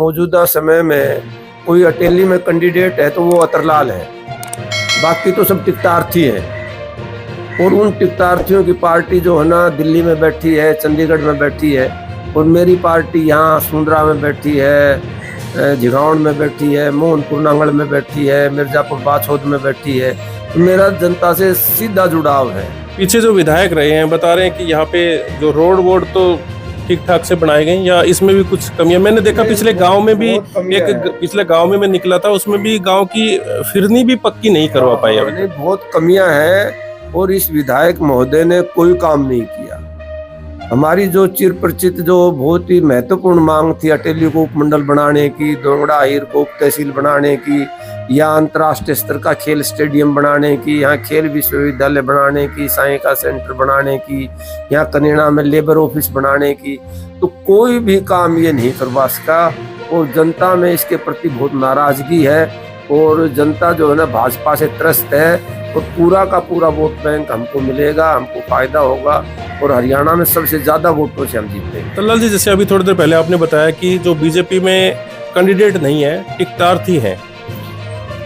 मौजूदा समय में कोई अटेली में कैंडिडेट है तो वो अतरलाल है, बाकी तो सब टिकटार्थी हैं। और उन टिकटार्थियों की पार्टी जो है ना दिल्ली में बैठी है, चंडीगढ़ में बैठी है, और मेरी पार्टी यहाँ सुंदरा में बैठी है, झिगावड़ में बैठी है, मोहनपुर नांगल में बैठी है, मिर्जापुर बाछौद में बैठी है। तो मेरा जनता से सीधा जुड़ाव है। पीछे जो विधायक रहे हैं बता रहे हैं कि यहाँ पे जो रोड वोड तो ठीक ठाक से बनाए गए, या इसमें भी कुछ कमियां? मैंने देखा पिछले गांव में भी पिछले गांव में मैं निकला था, उसमें भी गांव की फिरनी भी पक्की नहीं करवा पाई अभी। बहुत कमियां हैं और इस विधायक महोदय ने कोई काम नहीं किया। हमारी जो चिर परिचित जो बहुत ही महत्वपूर्ण मांग थी अटेली को उपमंडल बनाने की, दोंगड़ा हीर को उप तहसील बनाने की, या अंतर्राष्ट्रीय स्तर का खेल स्टेडियम बनाने की, यहाँ खेल विश्वविद्यालय बनाने की, सहायिका सेंटर बनाने की, यहाँ कनेड़ा में लेबर ऑफिस बनाने की, तो कोई भी काम ये नहीं करवा सका। और जनता में इसके प्रति बहुत नाराजगी है और जनता जो है ना भाजपा से त्रस्त है, और पूरा का पूरा वोट बैंक हमको मिलेगा, हमको फायदा होगा और हरियाणा में सबसे ज्यादा वोटों से हम जीतेंगे। तल्लाल जी, जैसे अभी थोड़ी देर पहले आपने बताया कि जो बीजेपी में कैंडिडेट नहीं है, टिकटार्थी है,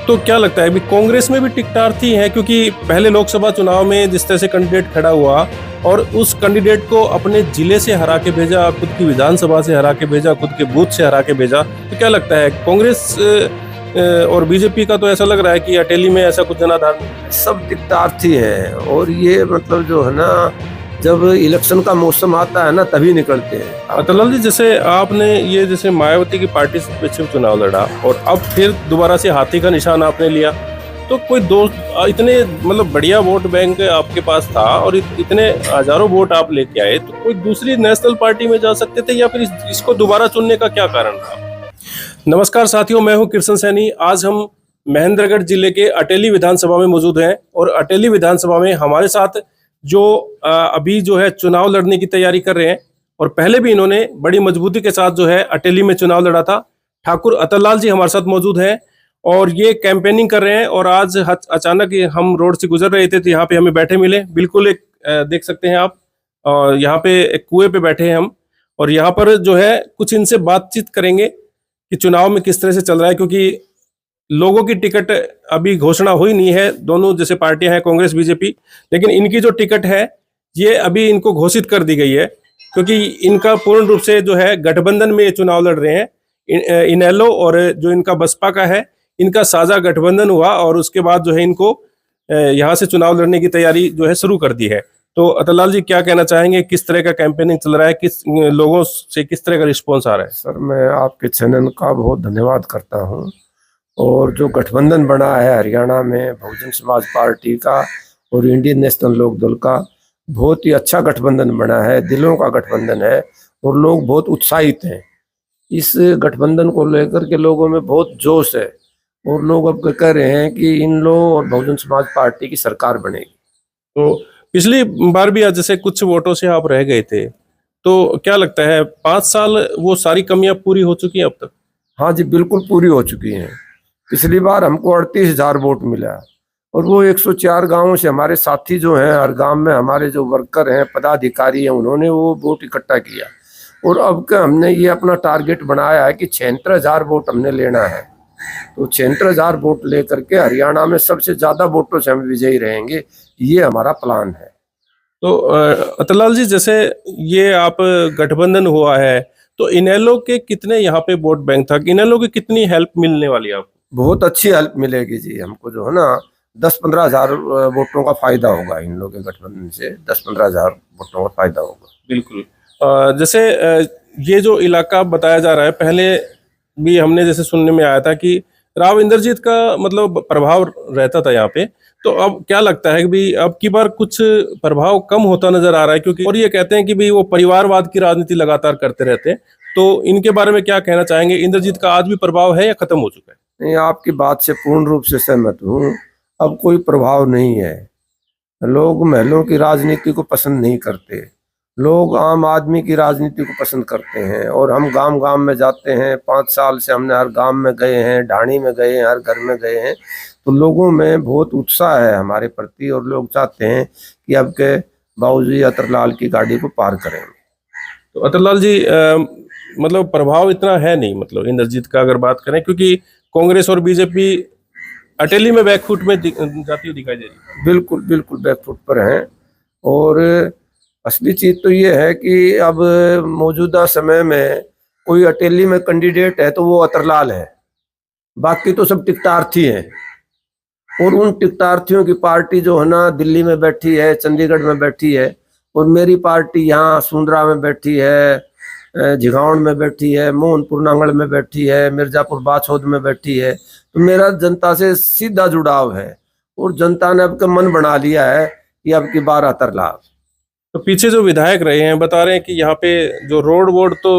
तो क्या लगता है अभी कांग्रेस में भी टिकटार्थी है? क्योंकि पहले लोकसभा चुनाव में जिस तरह से कैंडिडेट खड़ा हुआ और उस कैंडिडेट को अपने जिले से हरा के भेजा, खुद की विधानसभा से हरा के भेजा, खुद के बूथ से हरा के भेजा, तो क्या लगता है कांग्रेस और बीजेपी का तो ऐसा लग रहा है कि अटेली में ऐसा कुछ जनाधार सब टिकटार्थी है। और ये मतलब जो है ना जब इलेक्शन का मौसम आता है ना तभी निकलते हैं। तल्लाल जी, जैसे आपने ये जैसे मायावती की पार्टी से पीछे चुनाव लड़ा और अब फिर दोबारा से हाथी का निशान आपने लिया, तो कोई दो इतने मतलब बढ़िया वोट बैंक आपके पास था और इतने हजारों वोट आप लेके आए, तो कोई दूसरी नेशनल पार्टी में जा सकते थे, या फिर इसको दोबारा चुनने का क्या कारण था? नमस्कार साथियों, मैं हूं किशन सैनी। आज हम महेंद्रगढ़ जिले के अटेली विधानसभा में मौजूद हैं और अटेली विधानसभा में हमारे साथ जो अभी जो है चुनाव लड़ने की तैयारी कर रहे हैं, और पहले भी इन्होंने बड़ी मजबूती के साथ जो है अटेली में चुनाव लड़ा था, ठाकुर अतरलाल जी हमारे साथ मौजूद हैं और ये कैंपेनिंग कर रहे हैं। और आज अचानक हम रोड से गुजर रहे थे तो यहाँ पे हमें बैठे मिले, बिल्कुल एक देख सकते हैं आप, और यहाँ पे एक कुएं पे बैठे हैं हम, और यहाँ पर जो है कुछ इनसे बातचीत करेंगे कि चुनाव में किस तरह से चल रहा है, क्योंकि लोगों की टिकट अभी घोषणा हुई नहीं है। दोनों जैसे पार्टियां हैं कांग्रेस बीजेपी, लेकिन इनकी जो टिकट है ये अभी इनको घोषित कर दी गई है, क्योंकि इनका पूर्ण रूप से जो है गठबंधन में ये चुनाव लड़ रहे हैं। इनेलो और जो इनका बसपा का है, इनका साझा गठबंधन हुआ और उसके बाद जो है इनको यहाँ से चुनाव लड़ने की तैयारी जो है शुरू कर दी है। तो अतरलाल जी, क्या कहना चाहेंगे, किस तरह का कैंपेनिंग चल रहा है, किस लोगों से किस तरह का रिस्पॉन्स आ रहा है? सर, मैं आपके चैनल का बहुत धन्यवाद करता हूँ। और जो गठबंधन बना है हरियाणा में बहुजन समाज पार्टी का और इंडियन नेशनल लोक दल का, बहुत ही अच्छा गठबंधन बना है, दिलों का गठबंधन है और लोग बहुत उत्साहित हैं। इस गठबंधन को लेकर के लोगों में बहुत जोश है और लोग अब कह रहे हैं कि इन लोग और बहुजन समाज पार्टी की सरकार बनेगी। तो पिछली बार भी आज जैसे कुछ वोटों से आप रह गए थे, तो क्या लगता है 5 साल वो सारी कमियां पूरी हो चुकी हैं अब तक? हाँ जी, बिल्कुल पूरी हो चुकी हैं। पिछली बार हमको 38,000 वोट मिला और वो 104 गांवों से हमारे साथी जो हैं, हर गांव में हमारे जो वर्कर हैं, पदाधिकारी हैं, उन्होंने वो वोट इकट्ठा किया। और अब का हमने ये अपना टारगेट बनाया है कि 76,000 वोट हमने लेना है। तो 76,000 वोट लेकर के हरियाणा में सबसे ज्यादा वोटों से हम विजयी रहेंगे, ये हमारा प्लान है। तो अतरलाल जी, जैसे ये आप गठबंधन हुआ है, तो इनेलो के कितने यहाँ पे वोट बैंक था? इनेलो की कितनी हेल्प मिलने वाली है आपको? बहुत अच्छी हेल्प मिलेगी जी हमको, जो है ना 10-15 हजार वोटों का फायदा होगा। इन लोगों के गठबंधन से 10-15 हजार वोटों का फायदा होगा। बिल्कुल। जैसे ये जो इलाका बताया जा रहा है, पहले भी हमने जैसे सुनने में आया था कि राव इंद्रजीत का मतलब प्रभाव रहता था यहाँ पे, तो अब क्या लगता है कि भाई अब की बार कुछ प्रभाव कम होता नजर आ रहा है? क्योंकि और ये कहते हैं कि भाई वो परिवारवाद की राजनीति लगातार करते रहते हैं, तो इनके बारे में क्या कहना चाहेंगे? इंद्रजीत का आज भी प्रभाव है या खत्म हो चुका है? नहीं, आपकी बात से पूर्ण रूप से सहमत हूँ। अब कोई प्रभाव नहीं है। लोग महलों की राजनीति को पसंद नहीं करते, लोग आम आदमी की राजनीति को पसंद करते हैं। और हम गांव गांव में जाते हैं, 5 साल से हमने हर गांव में गए हैं, ढाणी में गए हैं, हर घर में गए हैं, तो लोगों में बहुत उत्साह है हमारे प्रति और लोग चाहते हैं कि अब के बाबूजी अतरलाल की गाड़ी को पार करेंगे। तो अतरलाल जी, मतलब प्रभाव इतना है नहीं, मतलब इंद्रजीत का अगर बात करें, क्योंकि कांग्रेस और बीजेपी अटेली में बैकफुट में जाती हुई दिखाई दे रही है। बिल्कुल बिल्कुल बैकफुट पर हैं। और असली चीज तो ये है कि अब मौजूदा समय में कोई अटेली में कैंडिडेट है तो वो अतरलाल है, बाकी तो सब टिकटार्थी हैं। और उन टिकटार्थियों की पार्टी जो है ना दिल्ली में बैठी है, चंडीगढ़ में बैठी है, और मेरी पार्टी यहाँ सुंदरा में बैठी है, झिगावन में बैठी है, मोहनपुर नांगल में बैठी है, मिर्जापुर बाछौद में बैठी है। तो मेरा जनता से सीधा जुड़ाव है और जनता ने अब का मन बना लिया है कि अब की बार अतरलाल। तो पीछे जो विधायक रहे हैं बता रहे हैं कि यहाँ पे जो रोड वोड तो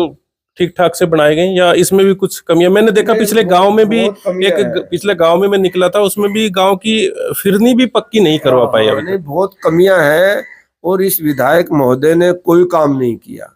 ठीक ठाक से बनाए गए, या इसमें भी कुछ कमियां मैंने देखा। पिछले गांव में भी पिछले गांव में मैं निकला था, उसमें भी गांव की फिरनी भी पक्की नहीं करवा पाई अभी नहीं, बहुत कमियां हैं। और इस विधायक महोदय ने कोई काम नहीं किया।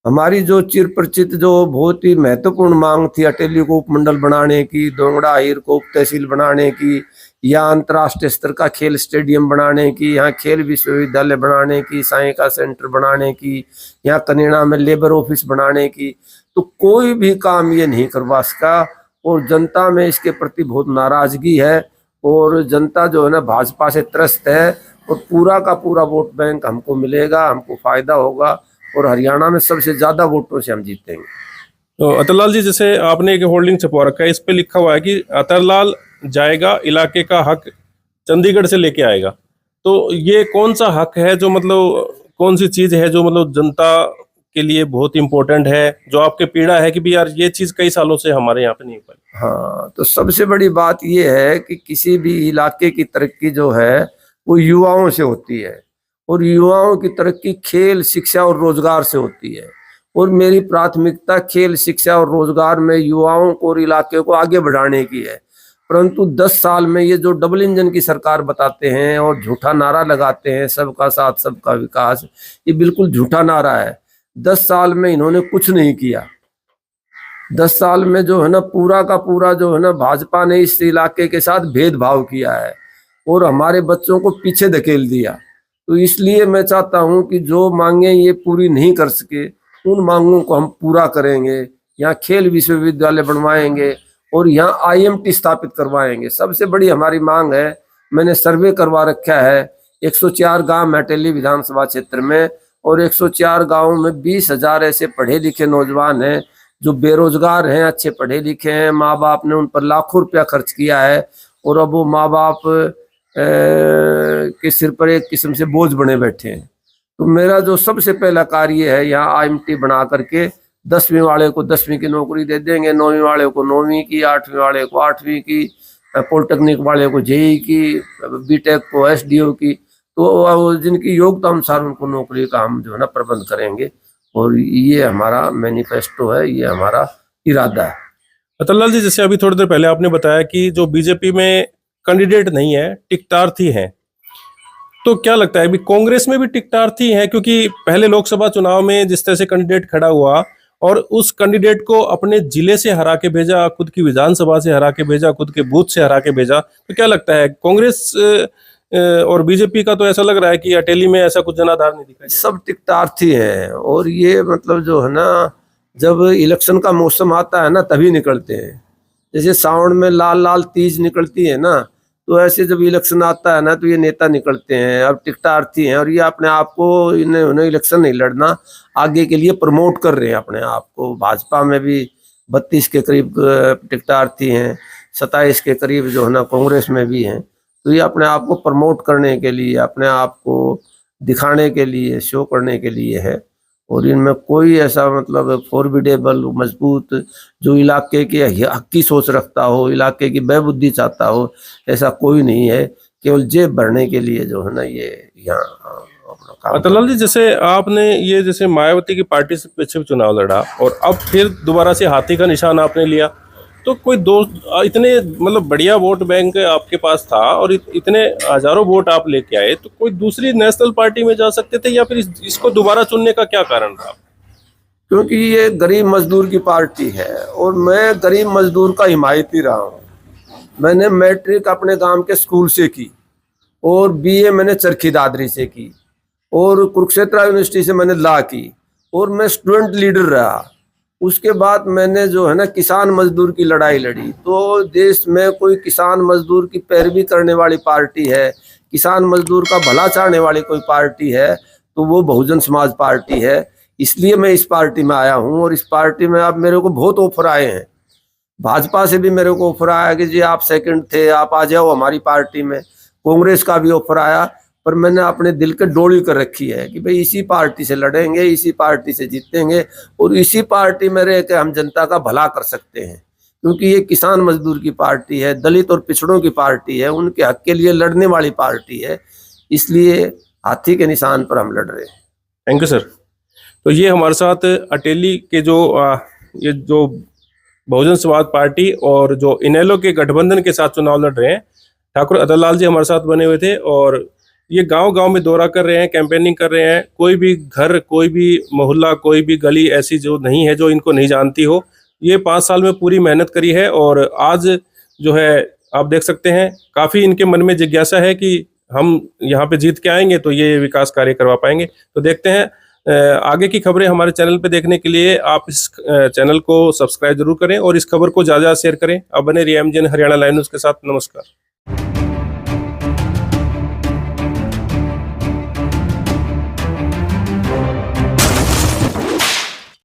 हमारी जो चिर परिचित जो बहुत ही महत्वपूर्ण मांग थी अटेली को उपमंडल बनाने की, दोंगड़ा हीर को उप तहसील बनाने की, या अंतर्राष्ट्रीय स्तर का खेल स्टेडियम बनाने की, यहाँ खेल विश्वविद्यालय बनाने की, सहायिका सेंटर बनाने की, यहाँ कनेड़ा में लेबर ऑफिस बनाने की, तो कोई भी काम ये नहीं करवा सका। और जनता में इसके प्रति बहुत नाराजगी है और जनता जो है ना भाजपा से त्रस्त है। और पूरा का पूरा वोट बैंक हमको मिलेगा, हमको फायदा होगा और हरियाणा में सबसे ज्यादा वोटों से हम जीतेंगे। तो अतरलाल जी, जैसे आपने एक होल्डिंग छपवा रखा है, इस पे लिखा हुआ है कि अतरलाल जाएगा, इलाके का हक चंडीगढ़ से लेके आएगा। तो ये कौन सा हक है, जो मतलब कौन सी चीज है जो मतलब जनता के लिए बहुत इंपॉर्टेंट है, जो आपके पीड़ा है कि भी यार ये चीज कई सालों से हमारे यहाँ पे नहीं हो पाई? हाँ, तो सबसे बड़ी बात ये है कि किसी भी इलाके की तरक्की जो है वो युवाओं से होती है, और युवाओं की तरक्की खेल, शिक्षा और रोजगार से होती है। और मेरी प्राथमिकता खेल, शिक्षा और रोजगार में युवाओं को और इलाके को आगे बढ़ाने की है। परंतु 10 साल में ये जो डबल इंजन की सरकार बताते हैं और झूठा नारा लगाते हैं, सबका साथ सबका विकास, ये बिल्कुल झूठा नारा है। 10 साल में इन्होंने कुछ नहीं किया। 10 साल में जो है ना पूरा का पूरा जो है ना भाजपा ने इस इलाके के साथ भेदभाव किया है और हमारे बच्चों को पीछे धकेल दिया। तो इसलिए मैं चाहता हूं कि जो मांगे ये पूरी नहीं कर सके, उन मांगों को हम पूरा करेंगे। यहाँ खेल विश्वविद्यालय बनवाएंगे और यहाँ आईएमटी स्थापित करवाएंगे। सबसे बड़ी हमारी मांग है, मैंने सर्वे करवा रखा है, 104 गांव अटेली विधानसभा क्षेत्र में, और 104 गांवों में 20,000 ऐसे पढ़े लिखे नौजवान हैं जो बेरोजगार हैं, अच्छे पढ़े लिखे हैं। माँ बाप ने उन पर लाखों रुपया खर्च किया है और अब वो माँ बाप के सिर पर एक किस्म से बोझ बने बैठे हैं। तो मेरा जो सबसे पहला कार्य है, यहाँ आईएमटी बना करके 10वीं वाले को 10वीं की नौकरी दे देंगे, 9वीं वाले को 9वीं की, 8वीं वाले को 8वीं की, पॉलिटेक्निक वाले को जेई की, बीटेक को एसडीओ की। तो जिनकी योग्यता अनुसार उनको नौकरी का हम जो है ना प्रबंध करेंगे। और ये हमारा मैनिफेस्टो है, ये हमारा इरादा है। अतरलाल जी, जैसे अभी थोड़ी देर पहले आपने बताया कि जो बीजेपी में कैंडिडेट नहीं है, टिकटार्थी हैं, तो क्या लगता है अभी कांग्रेस में भी टिकटार्थी हैं? क्योंकि पहले लोकसभा चुनाव में जिस तरह से कैंडिडेट खड़ा हुआ और उस कैंडिडेट को अपने जिले से हरा के भेजा, खुद की विधानसभा से हरा के भेजा, खुद के बूथ से हरा के भेजा, तो क्या लगता है कांग्रेस और बीजेपी का तो ऐसा लग रहा है कि अटेली में ऐसा कुछ जनाधार नहीं दिखाई? सब टिकटार्थी हैं। और ये मतलब जो है ना, जब इलेक्शन का मौसम आता है ना तभी निकलते हैं। जैसे सावन में लाल लाल तीज निकलती है ना, तो ऐसे जब इलेक्शन आता है ना तो ये नेता निकलते हैं। अब टिकटार्थी हैं और ये अपने आप को, इन्हें इलेक्शन नहीं लड़ना, आगे के लिए प्रमोट कर रहे हैं अपने आप को। भाजपा में भी 32 के करीब टिकटार्थी हैं, 27 के करीब जो है ना कांग्रेस में भी हैं। तो ये अपने आप को प्रमोट करने के लिए, अपने आप को दिखाने के लिए, शो करने के लिए है। और इनमें कोई ऐसा मतलब फॉरबिडेबल मजबूत जो इलाके के हक की सोच रखता हो, इलाके की बेबुद्धि चाहता हो, ऐसा कोई नहीं है। केवल जेब भरने के लिए जो है ना ये यहाँ अपना काम। अतरलाल जी, जैसे आपने ये जैसे मायावती की पार्टी से पीछे चुनाव लड़ा और अब फिर दोबारा से हाथी का निशान आपने लिया, तो कोई दो इतने मतलब बढ़िया वोट बैंक आपके पास था और इतने हजारों वोट आप लेके आए, तो कोई दूसरी नेशनल पार्टी में जा सकते थे, या फिर इसको दोबारा चुनने का क्या कारण था? क्योंकि ये गरीब मजदूर की पार्टी है और मैं गरीब मजदूर का हिमायती रहा हूँ। मैंने मैट्रिक अपने गांव के स्कूल से की और बीए मैंने चरखी दादरी से की और कुरुक्षेत्र यूनिवर्सिटी से मैंने लॉ की और मैं स्टूडेंट लीडर रहा। उसके बाद मैंने जो है ना किसान मजदूर की लड़ाई लड़ी। तो देश में कोई किसान मजदूर की पैरवी करने वाली पार्टी है, किसान मजदूर का भला चाहने वाली कोई पार्टी है, तो वो बहुजन समाज पार्टी है। इसलिए मैं इस पार्टी में आया हूँ। और इस पार्टी में अब मेरे को बहुत ऑफर आए हैं। भाजपा से भी मेरे को ऑफर आया कि जी आप सेकंड थे, आप आ जाओ हमारी पार्टी में। कांग्रेस का भी ऑफर आया, पर मैंने अपने दिल के डोली कर रखी है कि भाई इसी पार्टी से लड़ेंगे, इसी पार्टी से जीतेंगे और इसी पार्टी में रह के हम जनता का भला कर सकते हैं। क्योंकि ये किसान मजदूर की पार्टी है, दलित और पिछड़ों की पार्टी है, उनके हक के लिए लड़ने वाली पार्टी है। इसलिए हाथी के निशान पर हम लड़ रहे हैं। Thank you sir. तो ये हमारे साथ अटेली के ये जो बहुजन समाज पार्टी और जो इनेलो के गठबंधन के साथ चुनाव लड़ रहे हैं, ठाकुर अतरलाल जी हमारे साथ बने हुए थे। और ये गांव-गांव में दौरा कर रहे हैं, कैंपेनिंग कर रहे हैं। कोई भी घर, कोई भी मोहल्ला, कोई भी गली ऐसी जो नहीं है जो इनको नहीं जानती हो। ये 5 साल में पूरी मेहनत करी है और आज जो है आप देख सकते हैं काफ़ी इनके मन में जिज्ञासा है कि हम यहाँ पे जीत के आएंगे तो ये विकास कार्य करवा पाएंगे। तो देखते हैं आगे की खबरें हमारे चैनल पे देखने के लिए आप इस चैनल को सब्सक्राइब जरूर करें और इस खबर को ज़्यादा शेयर करें। अब बने रहिए एमजीएन हरियाणा लाइव न्यूज़ के साथ। नमस्कार।